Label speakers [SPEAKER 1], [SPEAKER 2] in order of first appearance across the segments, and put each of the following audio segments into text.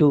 [SPEAKER 1] 2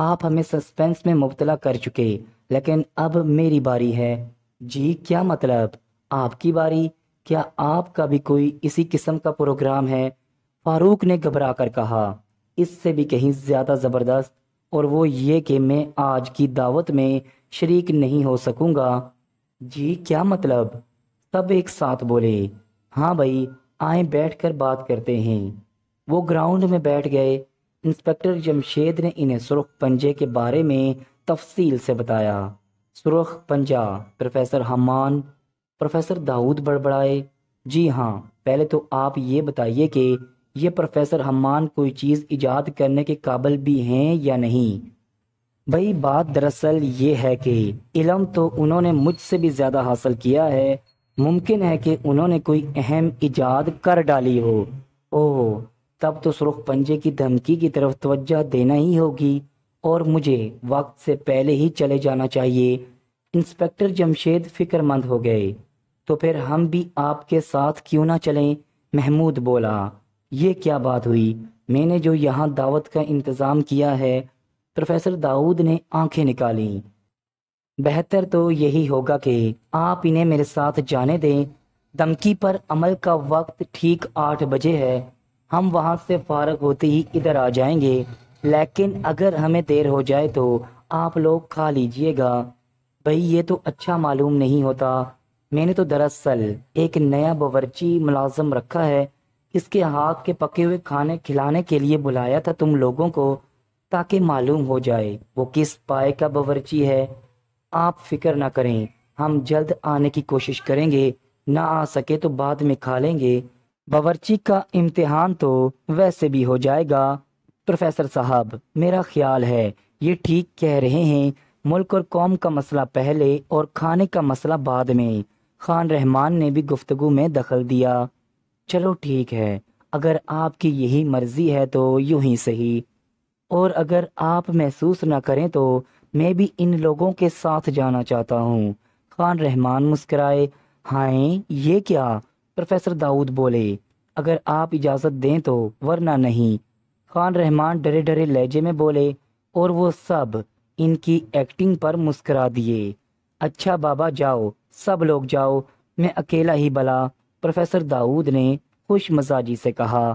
[SPEAKER 1] آپ ہمیں سسپینس میں مبتلا کر چکے، لیکن اب میری باری ہے۔ جی کیا مطلب؟ آپ کی باری؟ کیا آپ کا بھی کوئی اسی قسم کا پروگرام ہے؟ فاروق نے گھبرا کر کہا۔ اس سے بھی کہیں زیادہ زبردست، اور وہ یہ کہ میں آج کی دعوت میں شریک نہیں ہو سکوں گا۔ جی کیا مطلب؟ سب ایک ساتھ بولے۔ ہاں بھائی، آئیں بیٹھ کر بات کرتے ہیں۔ وہ گراؤنڈ میں بیٹھ گئے۔ انسپکٹر جمشید نے انہیں سرخ پنجے کے بارے میں تفصیل سے بتایا۔ سرخ پنجہ، پروفیسر حمان؟ پروفیسر داؤد بڑبڑائے۔ جی ہاں، پہلے تو آپ یہ بتائیے کہ یہ پروفیسر حمان کوئی چیز ایجاد کرنے کے قابل بھی ہیں یا نہیں؟ بھائی بات دراصل یہ ہے کہ علم تو انہوں نے مجھ سے بھی زیادہ حاصل کیا ہے۔ ممکن ہے کہ انہوں نے کوئی اہم ایجاد کر ڈالی ہو۔ اوہ، تب تو سرخ پنجے کی دھمکی کی طرف توجہ دینا ہی ہوگی، اور مجھے وقت سے پہلے ہی چلے جانا چاہیے۔ انسپکٹر جمشید فکر مند ہو گئے۔ تو پھر ہم بھی آپ کے ساتھ کیوں نہ چلیں؟ محمود بولا۔ یہ کیا بات ہوئی؟ میں نے جو یہاں دعوت کا انتظام کیا ہے۔ پروفیسر داؤد نے آنکھیں نکالیں۔ بہتر تو یہی ہوگا کہ آپ انہیں میرے ساتھ جانے دیں۔ دھمکی پر عمل کا وقت ٹھیک 8 بجے ہے۔ ہم وہاں سے فارغ ہوتے ہی ادھر آ جائیں گے، لیکن اگر ہمیں دیر ہو جائے تو آپ لوگ کھا لیجئے گا۔ بھئی یہ تو اچھا معلوم نہیں ہوتا۔ میں نے تو دراصل ایک نیا باورچی ملازم رکھا ہے، اس کے ہاتھ کے پکے ہوئے کھانے کھلانے کے لیے بلایا تھا تم لوگوں کو، تاکہ معلوم ہو جائے وہ کس پائے کا باورچی ہے۔ آپ فکر نہ کریں، ہم جلد آنے کی کوشش کریں گے، نہ آ سکے تو بعد میں کھا لیں گے۔ باورچی کا امتحان تو ویسے بھی ہو جائے گا۔ پروفیسر صاحب، میرا خیال ہے یہ ٹھیک کہہ رہے ہیں، ملک اور قوم کا مسئلہ پہلے اور کھانے کا مسئلہ بعد میں۔ خان رحمان نے بھی گفتگو میں دخل دیا۔ چلو ٹھیک ہے، اگر آپ کی یہی مرضی ہے تو یوں ہی صحیح، اور اگر آپ محسوس نہ کریں تو میں بھی ان لوگوں کے ساتھ جانا چاہتا ہوں۔ خان رحمان مسکرائے۔ ہائیں، یہ کیا؟ پروفیسر داؤد بولے۔ اگر آپ اجازت دیں تو، ورنہ نہیں۔ خان رحمان ڈرے ڈرے لہجے میں بولے، اور وہ سب ان کی ایکٹنگ پر مسکرا دیے۔ اچھا بابا جاؤ، سب لوگ جاؤ، میں اکیلا ہی بلا، پروفیسر داؤد نے خوش مزاجی سے کہا۔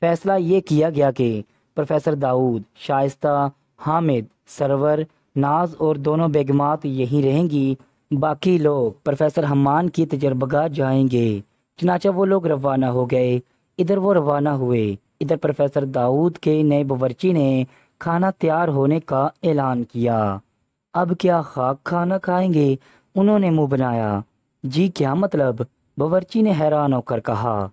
[SPEAKER 1] فیصلہ یہ کیا گیا کہ پروفیسر داؤد، شائستہ، حامد، سرور، ناز اور دونوں بیگمات یہیں رہیں گی۔ باقی لوگ پروفیسر حمان کی تجربہ گاہ جائیں گے۔ چنانچہ وہ لوگ روانہ ہو گئے۔ ادھر وہ روانہ ہوئے، ادھر پروفیسر داؤد کے نئے باورچی نے کھانا تیار ہونے کا اعلان کیا۔ اب کیا خاک کھانا کھائیں گے؟ انہوں نے منہ بنایا۔ جی کیا مطلب؟ باورچی نے حیران ہو کر کہا۔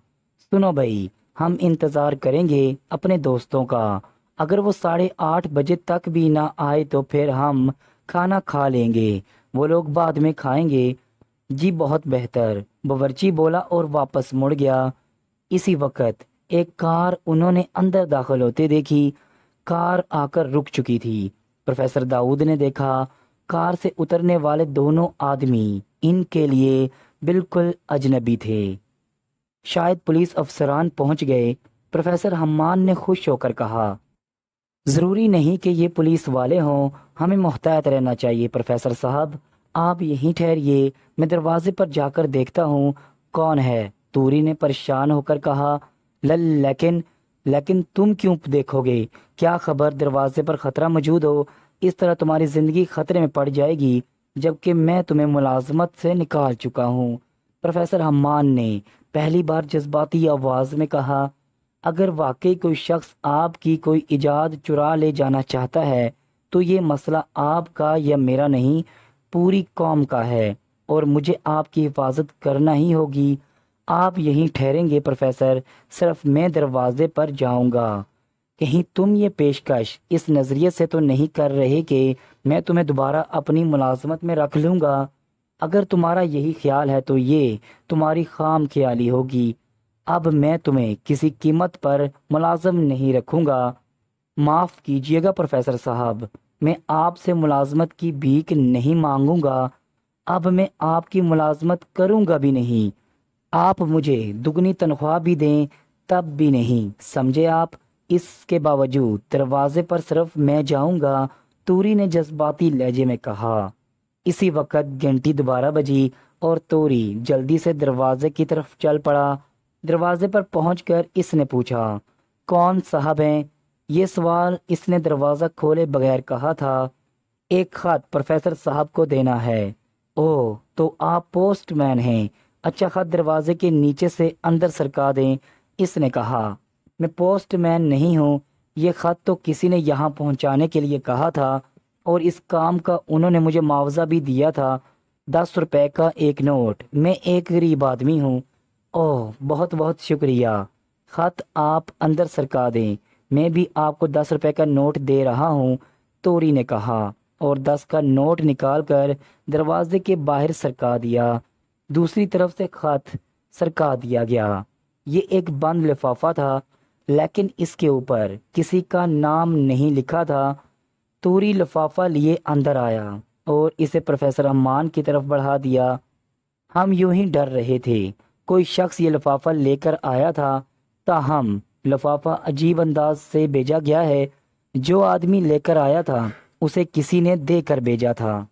[SPEAKER 1] سنو بھائی، ہم انتظار کریں گے اپنے دوستوں کا۔ اگر وہ 8:30 بجے تک بھی نہ آئے تو پھر ہم کھانا کھا لیں گے، وہ لوگ بعد میں کھائیں گے۔ جی بہت بہتر، باورچی بولا اور واپس مڑ گیا۔ اسی وقت ایک کار انہوں نے اندر داخل ہوتے دیکھی۔ کار آ کر رک چکی تھی۔ پروفیسر داؤد نے دیکھا، کار سے اترنے والے دونوں آدمی ان کے لیے بالکل اجنبی تھے۔ شاید پولیس افسران پہنچ گئے۔ پروفیسر حمان نے خوش ہو کر کہا۔ ضروری نہیں کہ یہ پولیس والے ہوں، ہمیں محتاط رہنا چاہیے۔ پروفیسر صاحب، آپ یہیں ٹھہریے، میں دروازے پر جا کر دیکھتا ہوں کون ہے، توری نے پریشان ہو کر کہا۔ لیکن تم کیوں دیکھو گے؟ کیا خبر دروازے پر خطرہ موجود ہو؟ اس طرح تمہاری زندگی خطرے میں پڑ جائے گی، جبکہ میں تمہیں ملازمت سے نکال چکا ہوں۔ پروفیسر حمان نے پہلی بار جذباتی آواز میں کہا۔ اگر واقعی کوئی شخص آپ کی کوئی ایجاد چرا لے جانا چاہتا ہے تو یہ مسئلہ آپ کا یا میرا نہیں، پوری قوم کا ہے، اور مجھے آپ کی حفاظت کرنا ہی ہوگی۔ آپ یہیں ٹھہریں گے پروفیسر، صرف میں دروازے پر جاؤں گا۔ کہیں تم یہ پیشکش اس نظریے سے تو نہیں کر رہے کہ میں تمہیں دوبارہ اپنی ملازمت میں رکھ لوں گا؟ اگر تمہارا یہی خیال ہے تو یہ تمہاری خام خیالی ہوگی۔ اب میں تمہیں کسی قیمت پر ملازم نہیں رکھوں گا۔ معاف کیجیے گا پروفیسر صاحب، میں آپ سے ملازمت کی بھیک نہیں مانگوں گا، اب میں آپ کی ملازمت کروں گا بھی نہیں۔ آپ مجھے دگنی تنخواہ بھی دیں تب بھی نہیں، سمجھے آپ؟ اس کے باوجود دروازے پر صرف میں جاؤں گا، توری نے جذباتی لہجے میں کہا۔ اسی وقت گھنٹی دوبارہ بجی اور توری جلدی سے دروازے کی طرف چل پڑا۔ دروازے پر پہنچ کر اس نے پوچھا، کون صاحب ہیں؟ یہ سوال اس نے دروازہ کھولے بغیر کہا تھا۔ ایک خط پروفیسر صاحب کو دینا ہے۔ اوہ، تو آپ پوسٹ مین ہیں؟ اچھا، خط دروازے کے نیچے سے اندر سرکا دیں، اس نے کہا۔ میں پوسٹ مین نہیں ہوں، یہ خط تو کسی نے یہاں پہنچانے کے لیے کہا تھا، اور اس کام کا انہوں نے مجھے معاوضہ بھی دیا تھا، 10 روپے کا ایک نوٹ۔ میں ایک غریب آدمی ہوں۔ اوہ، بہت بہت شکریہ۔ خط آپ اندر سرکا دیں، میں بھی آپ کو 10 روپے کا نوٹ دے رہا ہوں، توری نے کہا، اور 10 کا نوٹ نکال کر دروازے کے باہر سرکا دیا۔ دوسری طرف سے خط سرکا دیا گیا۔ یہ ایک بند لفافہ تھا، لیکن اس کے اوپر کسی کا نام نہیں لکھا تھا۔ توری لفافہ لیے اندر آیا اور اسے پروفیسر امان کی طرف بڑھا دیا۔ ہم یوں ہی ڈر رہے تھے، کوئی شخص یہ لفافہ لے کر آیا تھا، تاہم لفافہ عجیب انداز سے بھیجا گیا ہے۔ جو آدمی لے کر آیا تھا اسے کسی نے دے کر بھیجا تھا۔